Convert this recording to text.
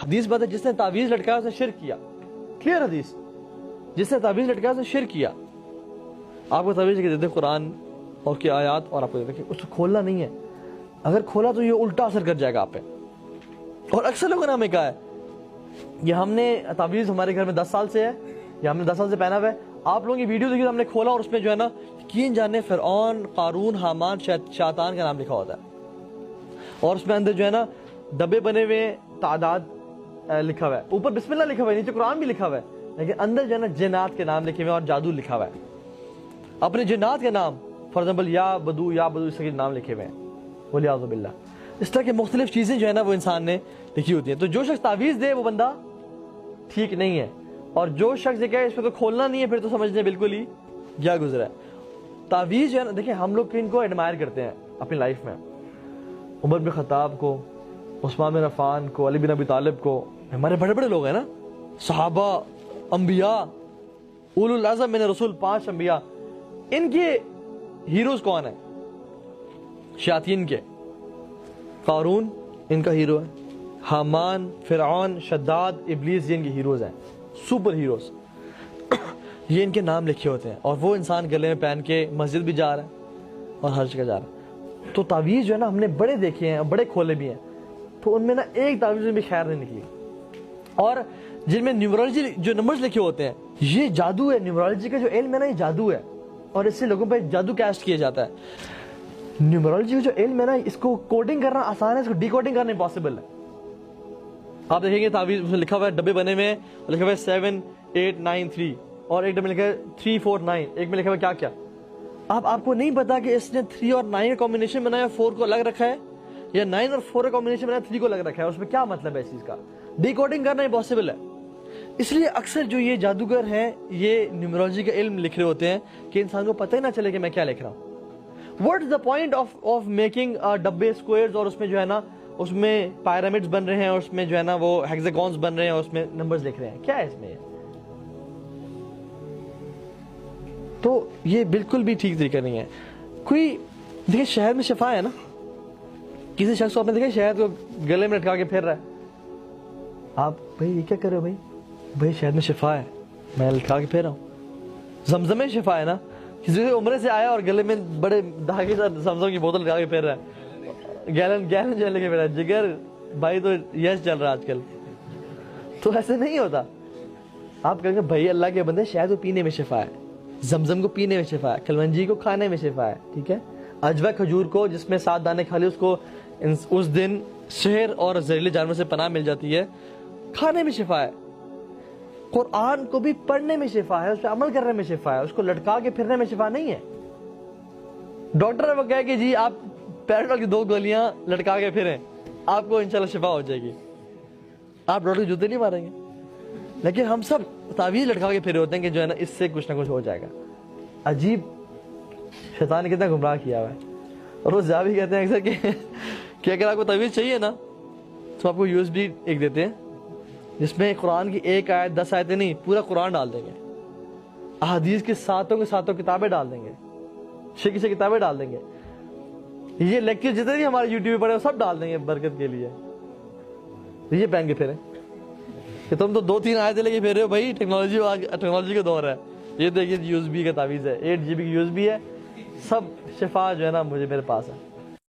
حدیث بات ہے جس نے تعویذ لٹکایا اس نے شرک کیا. کلیئر حدیث, جس نے تعویذ لٹکایا اس نے شرک کیا. آپ کو تعویذ کے دیتے ہیں قرآن اور کی آیات, اور آپ کو دیتے ہیں اس کو کھولنا نہیں ہے. اگر کھولا تو یہ الٹا اثر کر جائے گا آپ پہ. اور اکثر لوگوں نے ہمیں کہا ہے یہ ہم نے تعویذ ہمارے گھر میں 10 سال سے ہے, یا ہم نے 10 سال سے پہنا ہوا ہے. آپ لوگوں کی ویڈیو دیکھی تو ہم نے کھولا اور اس میں جو ہے نا یقین جانے فرعون, قارون, حامان, شیطان کا نام لکھا ہوتا ہے, اور اس میں اندر جو ہے نا ڈبے بنے ہوئے تعداد لکھا ہوا ہے. اوپر بسم اللہ لکھا ہوا ہے, نیچے قرآن بھی لکھا ہوا ہے, لیکن اندر جو ہے نا جنات کے نام لکھے ہوئے ہیں اور جادو لکھا ہوا ہے. اپنے جنات کے نام فار ایگزامپل یا بدو اس کے نام لکھے ہوئے ہیں, ولیعوذ باللہ. اس طرح کی مختلف چیزیں جو ہے نا وہ انسان نے لکھی ہوتی ہیں. تو جو شخص تعویذ دے وہ بندہ ٹھیک نہیں ہے, اور جو شخص یہ کہے اس پہ تو کھولنا نہیں ہے پھر تو سمجھنے بالکل ہی کیا گزرا ہے. تعویذ جو ہے نا, دیکھیں ہم لوگ ان کو ایڈمائر کرتے ہیں اپنی لائف میں, عمر بن خطاب کو, عثمان بن عفان کو, علی بن ابی طالب کو, ہمارے بڑے بڑے لوگ ہیں نا, صحابہ, انبیاء, اولو العزم من رسول, 5 انبیاء. ان کے ہیروز کون ہیں؟ شیاطین کے. قارون ان کا ہیرو ہے, حامان, فرعون, شداد, ابلیس یہ ان کے ہیروز ہیں, سپر ہیروز. یہ ان کے نام لکھے ہوتے ہیں, اور وہ انسان گلے میں پہن کے مسجد بھی جا رہا ہے اور ہر جگہ جا رہا ہے. تو تعویذ جو ہے نا ہم نے بڑے دیکھے ہیں, بڑے کھولے بھی ہیں, تو ان میں نا ایک تعویذ میں بھی خیر نہیں نکلی. اور جن میں نیورولوجی جو نمبرز لکھے ہوتے ہیں, یہ جادو ہے. نیورولوجی کا جو علم ہے نا یہ جادو ہے, اور اس سے لوگوں پہ جادو کیسٹ کیا جاتا ہے. نیورولوجی کا جو علم ہے نا اس کو کوڈنگ کرنا آسان ہے, اس کو ڈی کوڈنگ کرنا امپاسبل ہے. آپ دیکھیں گے تعویذ اس میں لکھا ہوا ہے, ڈبے بنے ہوئے, لکھا ہوا ہے 7 8 9 3, اور ایک ڈبے میں لکھا ہے 3 4 9, ایک میں لکھا ہوا ہے کیا کیا. آپ کو نہیں پتا کہ اس نے 3 اور 9 کا کمبینیشن بنایا, 4 کو الگ رکھا ہے, یا 9 اور 4 کا کمبینیشن بنایا, 3 کو الگ رکھا ہے. اس میں کیا مطلب ہے اس چیز کا؟ ڈی کوڈنگ کرنا امپاسبل ہے. اس لیے اکثر جو یہ جادوگر ہیں یہ نیورولوجی کا علم لکھ رہے ہوتے ہیں کہ انسان کو پتہ ہی نہ چلے کہ میں کیا لکھ رہا ہوں. What is the point of making ڈبے اسکوئرز, اور اس میں جو ہے نا اس میں پیرامڈز بن رہے ہیں, اور اس میں جو ہے نا وہ ہیگزاگونز بن رہے ہیں, اور اس میں نمبرز لکھ رہے ہیں. کیا ہے اس میں؟ تو یہ بالکل بھی ٹھیک طریقہ نہیں ہے. کوئی دیکھیں شہد میں شفا ہے نا, کسی شخص کو آپ نے دیکھا شہد کو گلے میں لٹکا کے پھر رہا ہے, آپ بھائی یہ کیا کر رہے ہو؟ بھائی شہد میں شفا ہے, میں لٹکا کے پھر رہا ہوں. زمزم میں شفا ہے نا, کسی عمرے سے آیا اور گلے میں بڑے دھاگے سے زمزم کی بوتل لگا کے پھر رہا ہے, گیلن جو لے کے پھر رہا ہے. جگر بھائی تو یس چل رہا ہے آج کل. تو ایسے نہیں ہوتا. آپ کہیں گے بھائی اللہ کے بندے شہد کو پینے میں شفا ہے, زمزم کو پینے میں شفا ہے, کلونجی کو کھانے میں شفا ہے, ٹھیک ہے, اجوا کھجور کو جس میں 7 دانے کھا لے اس کو اس دن شہر اور زہریلے جانور سے پناہ مل جاتی ہے, کھانے میں شفا ہے. قرآن کو بھی پڑھنے میں شفا ہے, اس پہ عمل کرنے میں شفا ہے, اس کو لٹکا کے پھرنے میں شفا نہیں ہے. ڈاکٹر وہ کہے کہ جی آپ پیراڈول کی 2 گولیاں لٹکا کے پھریں, آپ کو انشاءاللہ شفا ہو جائے گی. آپ ڈاکٹر کے جوتے نہیں ماریں گے. لیکن ہم سب تعویذ لٹکا کے پھرے ہوتے ہیں کہ جو ہے نا اس سے کچھ نہ کچھ ہو جائے گا. عجیب شیطان نے کتنا گمراہ کیا ہوا ہے. اور وہ زیادہ کہتے ہیں اکثر کہ اگر آپ کو تعویذ چاہیے نا تو آپ کو USB ایک دیتے ہیں جس میں قرآن کی 1 آیت 10 آیتیں نہیں, پورا قرآن ڈال دیں گے, احادیث کے ساتوں کتابیں ڈال دیں گے, شکی سے کتابیں ڈال دیں گے, یہ لیکچر جتنے بھی ہمارے یوٹیوب پہ پڑے وہ سب ڈال دیں گے برکت کے لیے. یہ پہن کے پھریں کہ تم تو 2-3 آیتیں لے کے پھر رہے ہو. بھائی ٹیکنالوجی کا دور ہے. یہ دیکھیے USB کا تعویذ ہے, 8 GB کی USB ہے, سب شفا جو ہے نا میرے پاس ہے.